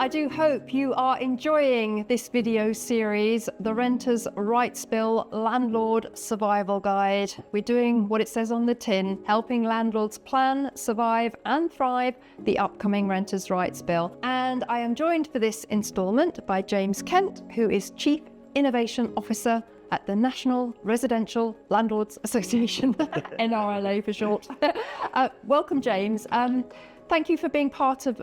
I do hope you are enjoying this video series, the Renters' Rights Bill Landlord Survival Guide. We're doing what it says on the tin, helping landlords plan, survive and thrive the upcoming Renters' Rights Bill. And I am joined for this instalment by James Kent, who is Chief Innovation Officer at the National Residential Landlords Association, NRLA for short. Welcome, James. Thank you for being part of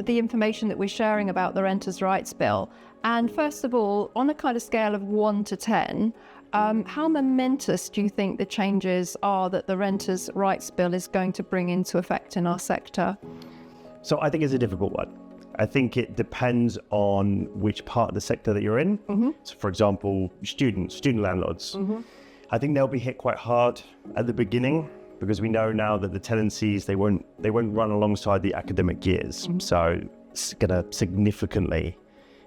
the information that we're sharing about the Renters' Rights Bill. And first of all, on a kind of scale of 1 to 10, how momentous do you think the changes are that the Renters' Rights Bill is going to bring into effect in our sector? So I think it's a difficult one. I think it depends on which part of the sector that you're in. Mm-hmm. So for example, student landlords. Mm-hmm. I think they'll be hit quite hard at the beginning, because we know now that the tenancies, they won't run alongside the academic years. Mm-hmm. So it's going to significantly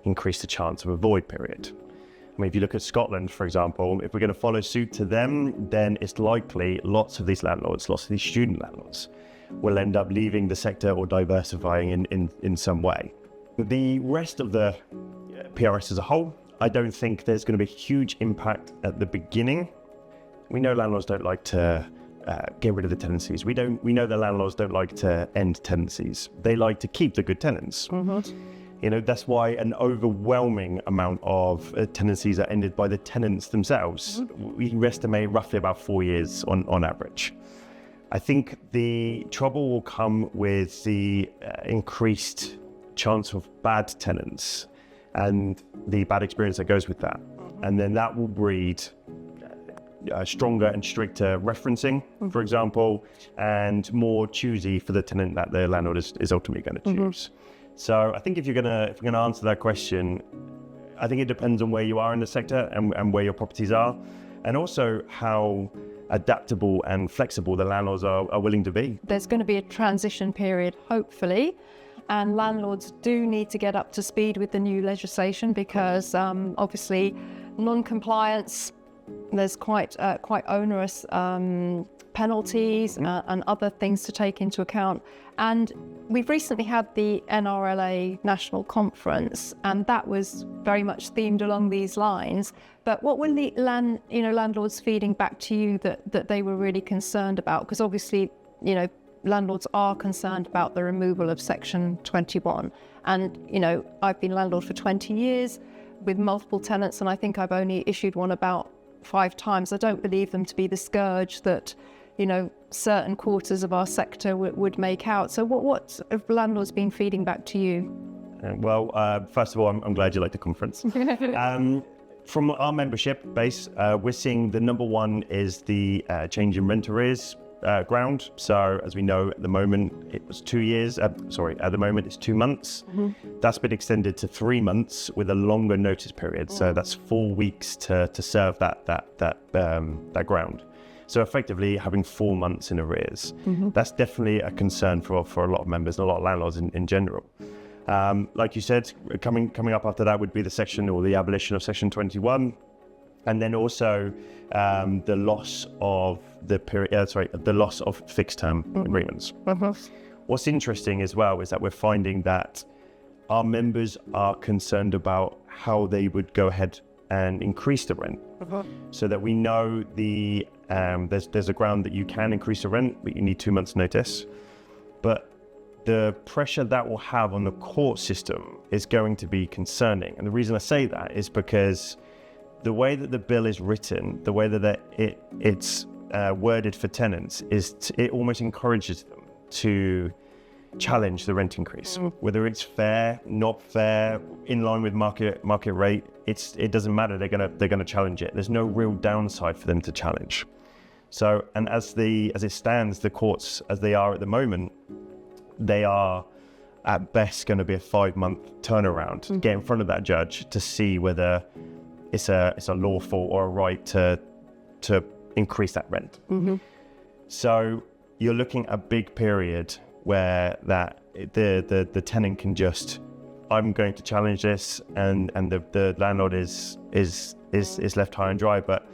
increase the chance of a void period. I mean, if you look at Scotland, for example, if we're going to follow suit to them, then it's likely lots of these student landlords will end up leaving the sector or diversifying in some way. The rest of the PRS as a whole, I don't think there's going to be a huge impact at the beginning. We know landlords don't like to get rid of the tenancies. We know the landlords don't like to end tenancies. They like to keep the good tenants. Mm-hmm. You know, that's why an overwhelming amount of tenancies are ended by the tenants themselves. Mm-hmm. We estimate roughly about 4 years on average. I think the trouble will come with the increased chance of bad tenants and the bad experience that goes with that. Mm-hmm. And then that will breed stronger and stricter referencing, for example, and more choosy for the tenant that the landlord is ultimately going to choose. Mm-hmm. So I think if you're going to answer that question, I think it depends on where you are in the sector and where your properties are, and also how adaptable and flexible the landlords are willing to be. There's going to be a transition period, hopefully, and landlords do need to get up to speed with the new legislation because obviously non-compliance, there's quite onerous penalties and other things to take into account. And we've recently had the NRLA National Conference, and that was very much themed along these lines. But what were the landlords feeding back to you that they were really concerned about? Because obviously, landlords are concerned about the removal of Section 21. And, I've been landlord for 20 years with multiple tenants, and I think I've only issued one about 5 times. I don't believe them to be the scourge that, certain quarters of our sector would make out. So what have landlords been feeding back to you? Well, first of all, I'm glad you like the conference. From our membership base, we're seeing the number one is the change in rent arrears ground. So as we know, at the moment it was 2 years. At the moment it's 2 months. Mm-hmm. That's been extended to 3 months with a longer notice period. So that's 4 weeks to serve that ground. So effectively having 4 months in arrears. Mm-hmm. That's definitely a concern for a lot of members and a lot of landlords in general. Like you said, coming up after that would be the section or the abolition of Section 21. And then also the loss of the loss of fixed-term agreements. Mm-hmm. What's interesting as well is that we're finding that our members are concerned about how they would go ahead and increase the rent. Mm-hmm. So that we know there's a ground that you can increase the rent, but you need 2 months' notice. But the pressure that will have on the court system is going to be concerning. And the reason I say that is because the way that the bill is written, the way that it's worded for tenants, it almost encourages them to challenge the rent increase. Whether it's fair, not fair, in line with market rate, it doesn't matter. They're gonna challenge it. There's no real downside for them to challenge. So, and as it stands, the courts as they are at the moment, they are at best going to be a 5-month turnaround to get in front of that judge to see whether it's a lawful or a right to increase that rent. Mm-hmm. So you're looking at a big period where the tenant can just, I'm going to challenge this, and the landlord is left high and dry. But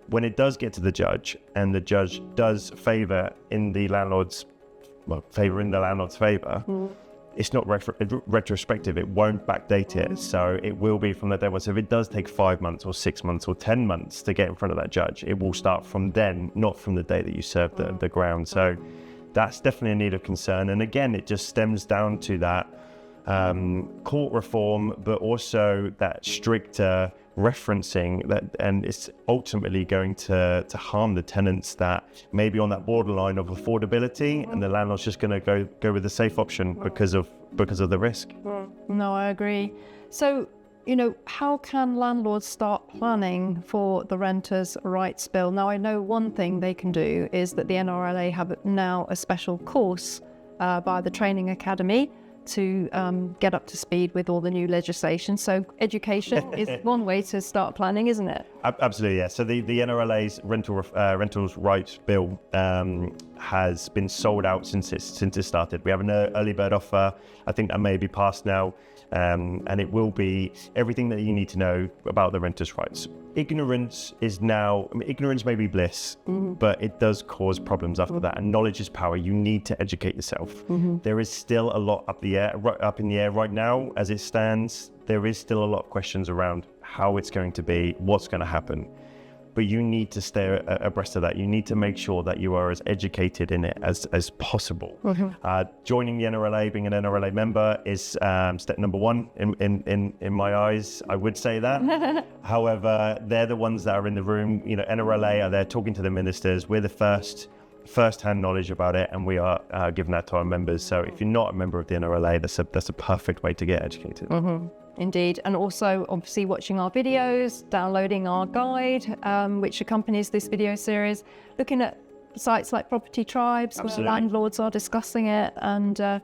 when it does get to the judge, and the judge does favour in the landlord's favour, it's not retrospective. It won't backdate it. So it will be from the day one. So if it does take 5 months or 6 months or 10 months to get in front of that judge, it will start from then, not from the day that you served the ground. So that's definitely a need of concern. And again, it just stems down to that court reform, but also that stricter referencing that, and it's ultimately going to harm the tenants that may be on that borderline of affordability, and the landlord's just going to go with the safe option because of the risk. No, I agree. So, how can landlords start planning for the Renters' Rights Bill? Now, I know one thing they can do is that the NRLA have now a special course by the Training Academy to get up to speed with all the new legislation. So education is one way to start planning, isn't it? Absolutely, yeah. So the NRLA's Rentals Rights Bill has been sold out since it started. We have an early bird offer. I think that may be passed now. And it will be everything that you need to know about the renters' rights. Ignorance may be bliss, but it does cause problems after that. And knowledge is power. You need to educate yourself. There is still a lot up in the air right now as it stands. There is still a lot of questions around how it's going to be, what's going to happen. But you need to stay abreast of that. You need to make sure that you are as educated in it as possible. Joining the NRLA, being an NRLA member, is step number one in my eyes. I would say that. However, they're the ones that are in the room. NRLA are there talking to the ministers. We're the first-hand knowledge about it, and we are giving that to our members. So if you're not a member of the NRLA, that's a perfect way to get educated. Indeed. And also obviously watching our videos, downloading our guide, which accompanies this video series, looking at sites like Property Tribes, where landlords are discussing it, and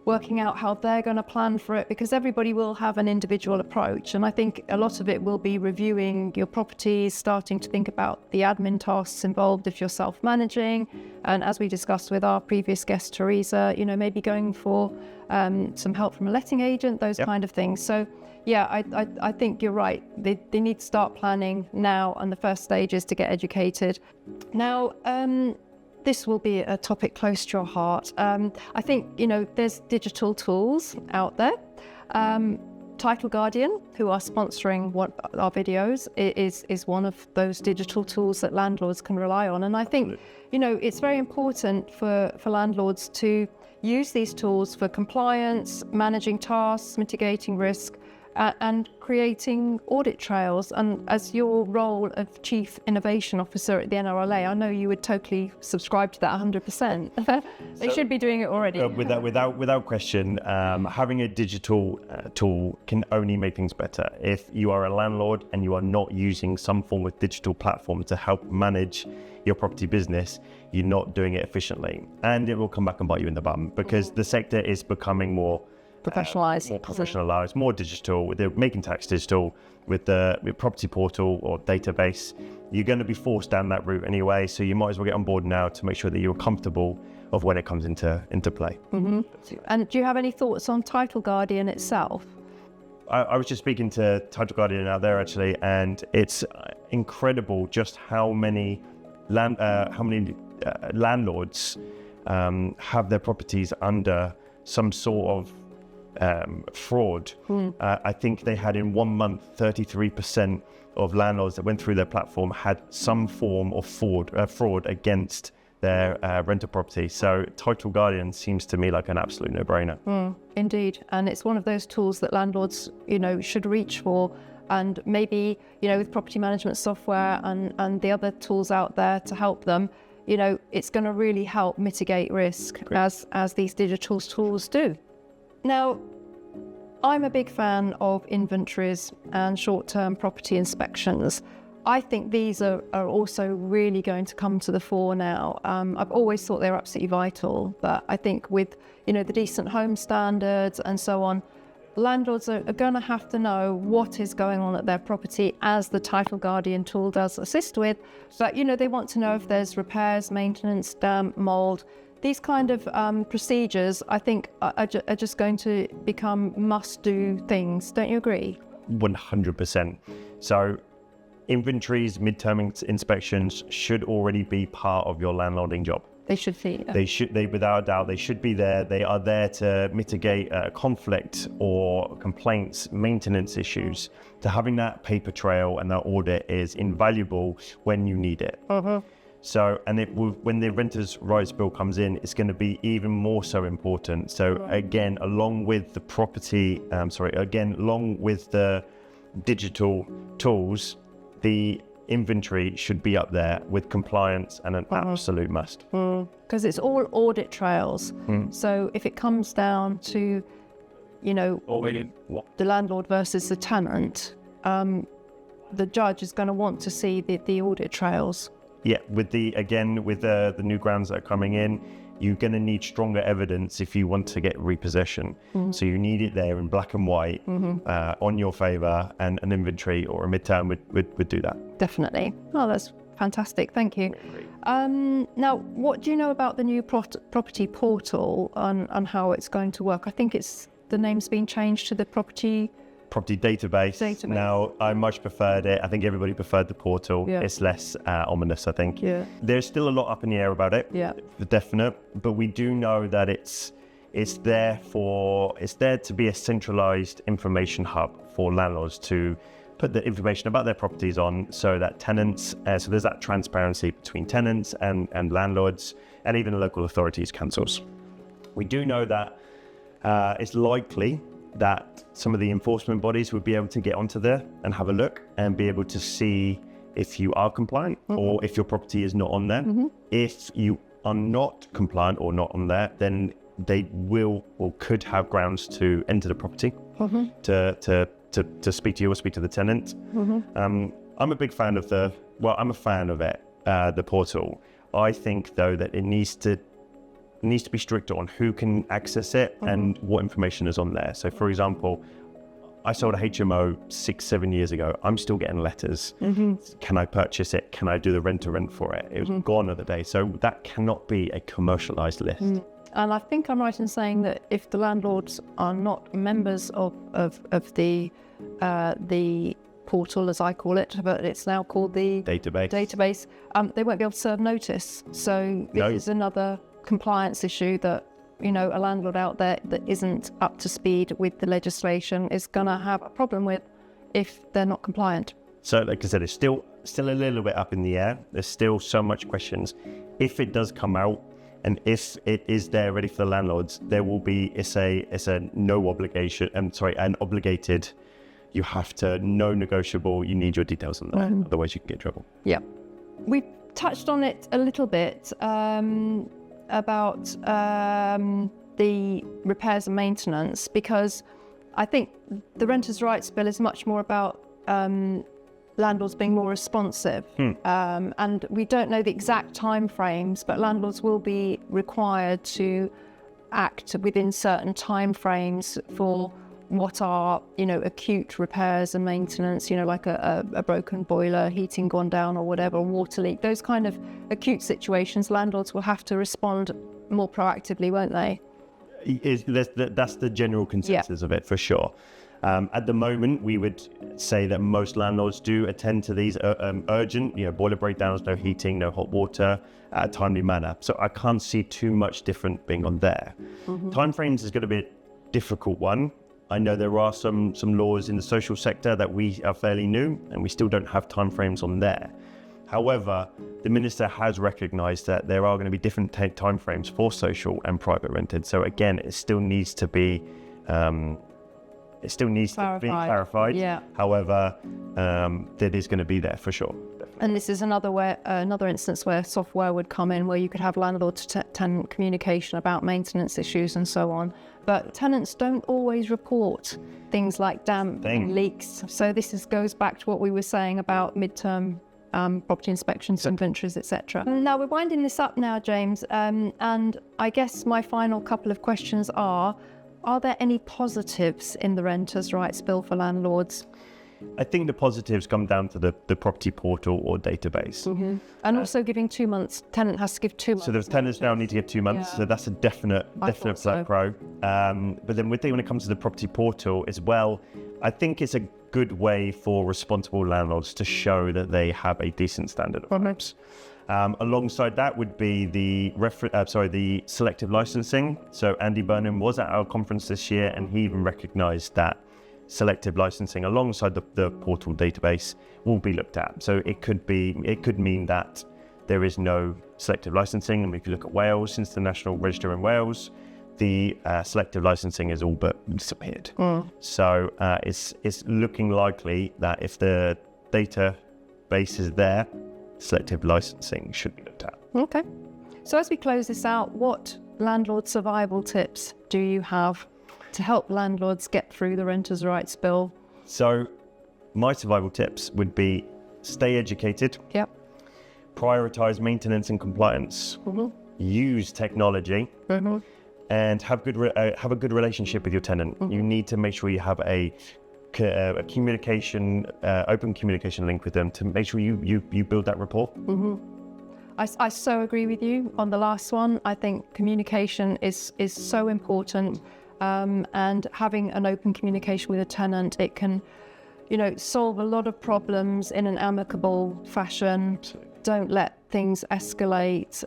working out how they're going to plan for it, because everybody will have an individual approach. And I think a lot of it will be reviewing your properties, starting to think about the admin tasks involved if you're self-managing. And as we discussed with our previous guest, Teresa, maybe going for some help from a letting agent, those kind of things. So yeah, I think you're right. They need to start planning now, and the first stage is to get educated. Now, this will be a topic close to your heart. I think, there's digital tools out there. Title Guardian, who are sponsoring our videos, is one of those digital tools that landlords can rely on. And I think, it's very important for landlords to use these tools for compliance, managing tasks, mitigating risk, and creating audit trails. And as your role of Chief Innovation Officer at the NRLA, I know you would totally subscribe to that 100%. They should be doing it already. Without question, having a digital tool can only make things better. If you are a landlord and you are not using some form of digital platform to help manage your property business, you're not doing it efficiently. And it will come back and bite you in the bum, because the sector is becoming more professionalized, more digital. They're making tax digital with property portal or database. You're going to be forced down that route anyway, so you might as well get on board now to make sure that you're comfortable of when it comes into play. And do you have any thoughts on Title Guardian itself? I was just speaking to Title Guardian out there actually, and it's incredible just how many landlords have their properties under some sort of fraud. I think they had in 1 month 33% of landlords that went through their platform had some form of fraud against their rental property. So Title Guardian seems to me like an absolute no-brainer. Indeed, and it's one of those tools that landlords should reach for. And maybe with property management software and the other tools out there to help them, it's going to really help mitigate risk as these digital tools do. Now, I'm a big fan of inventories and short-term property inspections. I think these are also really going to come to the fore now. I've always thought they're absolutely vital, but I think with the decent home standards and so on, landlords are going to have to know what is going on at their property, as the Title Guardian tool does assist with. But they want to know if there's repairs, maintenance, damp, mold. These kind of procedures, I think, are just going to become must-do things. Don't you agree? 100%. So inventories, midterm inspections should already be part of your landlording job. They should see. They without a doubt, they should be there. They are there to mitigate conflict or complaints, maintenance issues. So having that paper trail and that audit is invaluable when you need it. So, and when the Renters' Rights Bill comes in, it's going to be even more so important. So again, along with the along with the digital tools, the inventory should be up there with compliance and an absolute must. Because it's all audit trails. So if it comes down to, the landlord versus the tenant, the judge is going to want to see the audit trails. Yeah, with the new grounds that are coming in, you're going to need stronger evidence if you want to get repossession. So you need it there in black and white, on your favour, and an inventory or a midterm would do that. Definitely. Oh, that's fantastic. Thank you. Now, what do you know about the new property portal and how it's going to work? I think the name's been changed to the property database. Now, I much preferred it. I think everybody preferred the portal. Yeah. It's less ominous, I think. Yeah. There's still a lot up in the air about it. Yeah. For definite, but we do know that it's there to be a centralized information hub for landlords to put the information about their properties on, so that tenants, so there's that transparency between tenants and landlords, and even the local authorities, councils. We do know that it's likely that some of the enforcement bodies would be able to get onto there and have a look and be able to see if you are compliant or if your property is not on there. If you are not compliant or not on there, then they will or could have grounds to enter the property to speak to you or speak to the tenant. I'm a big fan of I'm a fan of it, the portal. I think though that it needs to be stricter on who can access it and what information is on there. So for example, I sold a HMO 6-7 years ago. I'm still getting letters. Can I purchase it? Can I do the rent to rent for it? It was gone the day. So that cannot be a commercialized list. And I think I'm right in saying that if the landlords are not members of the portal, as I call it, but it's now called the database, they won't be able to serve notice. So this is another compliance issue that a landlord out there that isn't up to speed with the legislation is going to have a problem with if they're not compliant. So like I said, it's still a little bit up in the air. There's still so much questions. If it does come out and if it is there ready for the landlords, there will be it's a no obligation, an obligated, you have to, no negotiable, you need your details on there, otherwise you can get in trouble. Yeah. We touched on it a little bit about the repairs and maintenance, because I think the Renters' Rights Bill is much more about landlords being more responsive. And we don't know the exact time frames, but landlords will be required to act within certain time frames for what are, acute repairs and maintenance, like a broken boiler, heating gone down or whatever, a water leak, those kind of acute situations, landlords will have to respond more proactively, won't they? That's the general consensus of it, for sure. At the moment, we would say that most landlords do attend to these urgent, boiler breakdowns, no heating, no hot water, at a timely manner. So I can't see too much different being on there. Timeframes is going to be a difficult one. I know there are some laws in the social sector that we are fairly new, and we still don't have timeframes on there. However, the Minister has recognised that there are going to be different timeframes for social and private rented. So again, it still needs to be clarified. Yeah. However, that is going to be there for sure. Definitely. And this is another instance where software would come in, where you could have landlord to tenant communication about maintenance issues and so on. But tenants don't always report things like damp and leaks. So this goes back to what we were saying about midterm property inspections, inventories, etc. Now we're winding this up now, James, and I guess my final couple of questions are there any positives in the Renters' Rights Bill for landlords? I think the positives come down to the property portal or database. And also giving 2 months, tenant has to give 2 months. So the tenants now need to give 2 months, so that's a definite pro. But then when it comes to the property portal as well, I think it's a good way for responsible landlords to show that they have a decent standard of homes. Alongside that would be the the selective licensing. So Andy Burnham was at our conference this year, and he even recognised that selective licensing alongside the portal database will be looked at. So it could mean that there is no selective licensing, and if you look at Wales, since the National Register in Wales, the selective licensing is all but disappeared. So it's looking likely that if the database is there, selective licensing should be looked at. Okay. So as we close this out, what landlord survival tips do you have to help landlords get through the Renters' Rights Bill? So my survival tips would be stay educated. Yep. Prioritise maintenance and compliance. Use technology. And have a good relationship with your tenant. You need to make sure you have a communication, open communication link with them to make sure you build that rapport. I so agree with you on the last one. I think communication is so important, and having an open communication with a tenant, it can, solve a lot of problems in an amicable fashion. Don't let things escalate.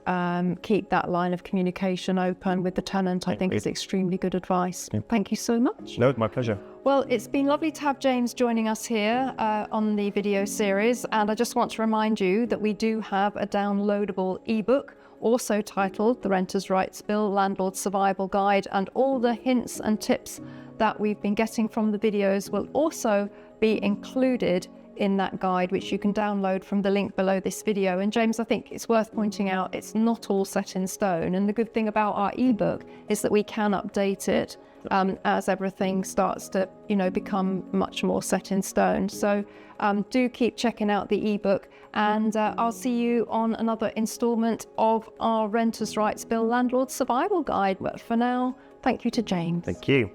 Keep that line of communication open with the tenant. I think is extremely good advice. Thank you so much. No, my pleasure. Well, it's been lovely to have James joining us here on the video series. And I just want to remind you that we do have a downloadable ebook, also titled The Renters' Rights Bill Landlord Survival Guide. And all the hints and tips that we've been getting from the videos will also be included in that guide, which you can download from the link below this video. And James, I think it's worth pointing out it's not all set in stone. And the good thing about our ebook is that we can update it as everything starts to, become much more set in stone. So do keep checking out the ebook, and I'll see you on another instalment of our Renters' Rights Bill Landlord Survival Guide. But for now, thank you to James. Thank you.